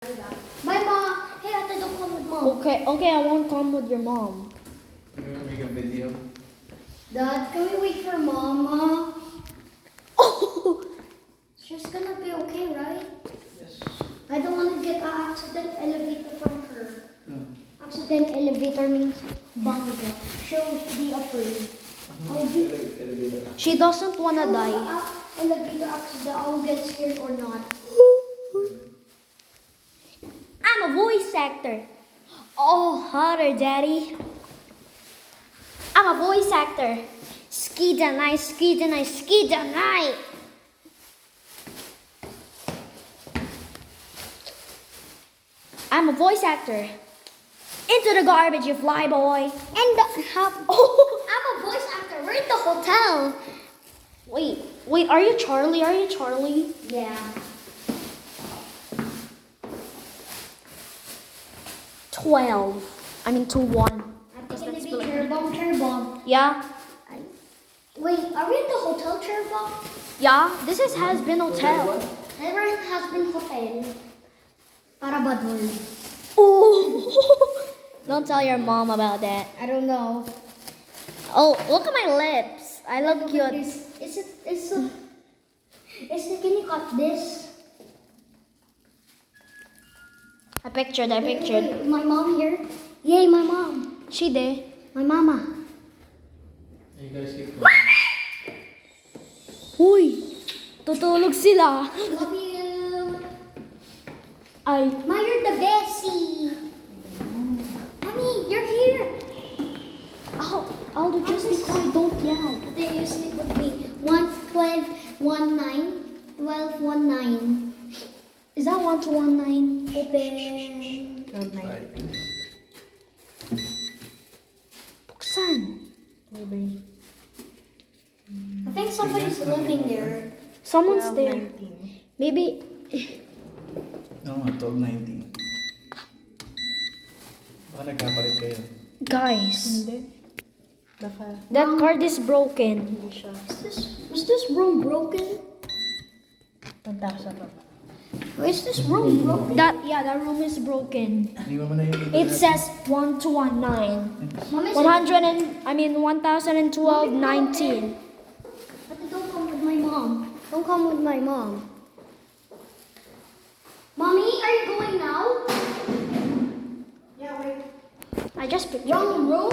My mom. Hey, Ate, don't come with mom. Okay, I won't come with your mom. You're gonna make a video? Dad, can we wait for Mama? Oh, She's gonna be okay, right? Yes. I don't want to get an accident elevator from her. No. Accident elevator means bangga. She'll be afraid. I'll be. Elevator. she doesn't wanna die. Elevator accident, I'll get scared or not. I'm a voice actor. Oh, hotter, daddy. I'm a voice actor. Ski the night, ski the night, ski the night. I'm a voice actor. Into the garbage, you fly boy. And oh, I'm a voice actor. We're in the hotel. wait, are you Charlie? Are you Charlie? Yeah. 12. I mean 2-1. I'm gonna be Cherry-Bomb. Yeah? Wait, are we in the hotel, Cherry-Bomb? Yeah, this is has been hotel. Never has been hotel. Para badol. Oh, don't tell your mom about that. I don't know. Oh, look at my lips. I look Look at cute. this. Can you cut this? I pictured. Wait, my mom here. Yay, my mom. She did. My mama. You guys keep going. Uy, tutulog sila. Love you. Ay, Ma, you're the bestie. Mommy, you're here. Aldo, just be quiet. Don't yell. Then you sleep with me. 1, 12, 1, 9. 12, 1, 9. Is that 1 to 1 9? Open. 12 9. Right. Buksan. I think somebody's living there. Someone's there. Maybe. No, 12-19. Baka nagkapalit kayo. Guys, that card is broken. Is this room broken? Is this room broken? That room is broken. Iniwan mo na yung It says 1 to 1 9. Mommy 100 and 1012 19. But don't come with my mom. Don't come with my mom. Mommy, are you going now? Yeah, wait. I just picked Wrong room?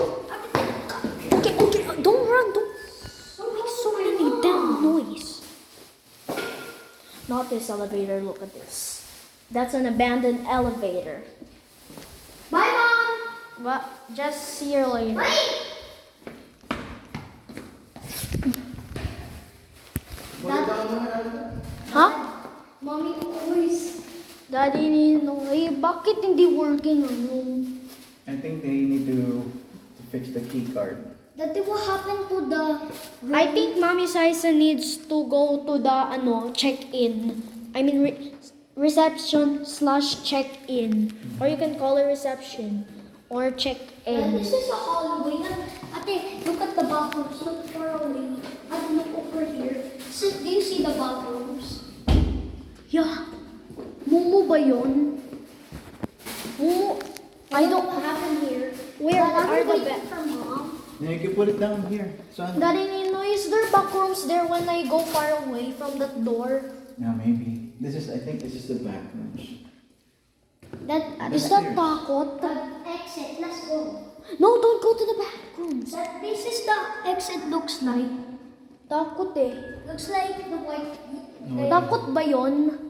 Okay, don't run. Don't make so many damn noise. Not this elevator. Look at this. That's an abandoned elevator. Bye, Mom. But just see you later. Wait. Huh? Mommy always. Daddy, bakit hindi working ang room? I think they need to fix the key card. Daddy, what happened to the room? I think Mommy Saisa needs to go to the check-in. I mean reception / check-in. Or you can call it reception or check-in. This is a hallway. Ate, look at the bathrooms. Look far away. Ate, look over here. Do you see the bathrooms? Yeah. Mumu ba yun? Mumu? I don't. What happened here? Where Dad, are the waiting bed? for Mom. Yeah, you can put it down here. Son. Daddy Nino, is there back rooms there when I go far away from that door? Yeah, maybe. I think this is the back rooms. Is that takot? Exit. Let's go. No, don't go to the back rooms. This is the exit looks like. Takot eh. Looks like the white. No. Takot ba yun?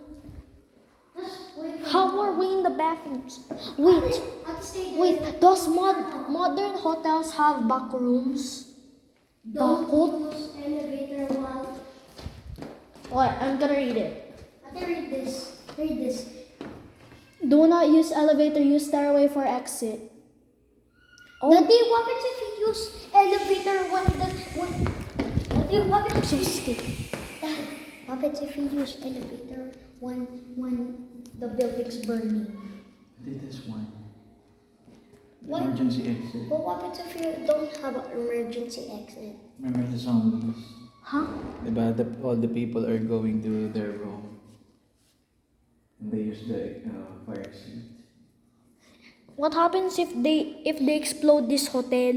Just wait. How are we in the bathrooms? Wait, Ate, stay there. wait. Does modern hotels have back rooms? Don't Takot? use elevator while. What? I'm gonna read it. Ate, read this. Read this. Do not use elevator, use stairway for exit. Oh, Daddy, what happens if you use elevator when Daddy, what happens so if stick. Dad, what happens if you use elevator when the building's burning? Did this one. What? Emergency exit. But what happens if you don't have an emergency exit? Remember the zombies? Huh? Diba, all the people are going to their room. And they use the fire exit. What happens if they explode this hotel?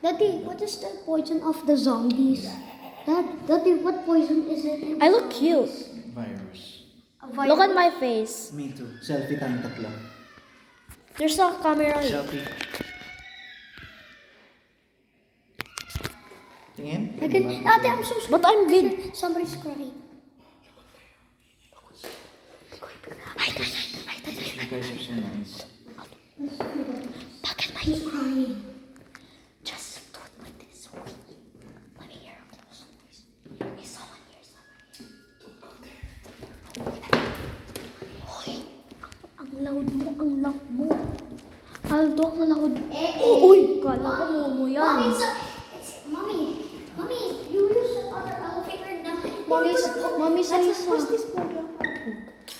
Daddy, what is the poison of the zombies? Daddy, what poison is it? I look cute. Virus. A virus? Look at my face. Me too. Selfie tayong tatlo. There's a camera. Selfie. Tingin? I can, Ate, I'm so sorry. But I'm good. Somebody's crying. You guys are so nice. Look at my He's crying. Just do it like this. Let me hear a close voice. Is someone here? Hoy! Ang loud mo, ang loud mo. Aldo, ang loud. Uy! Kala ko mo yan. Mommy, Mommy, you use the other elevator now. Mami Saisa. What's this program?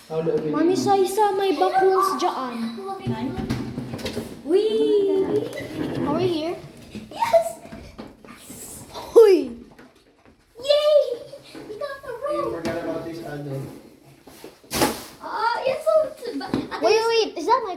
Mami Saisa, may backrooms dyan. Wee! Are we here? Yes! Hoy! Yay! We got the room! forgot about this adult. Yes, so, Wait, is that my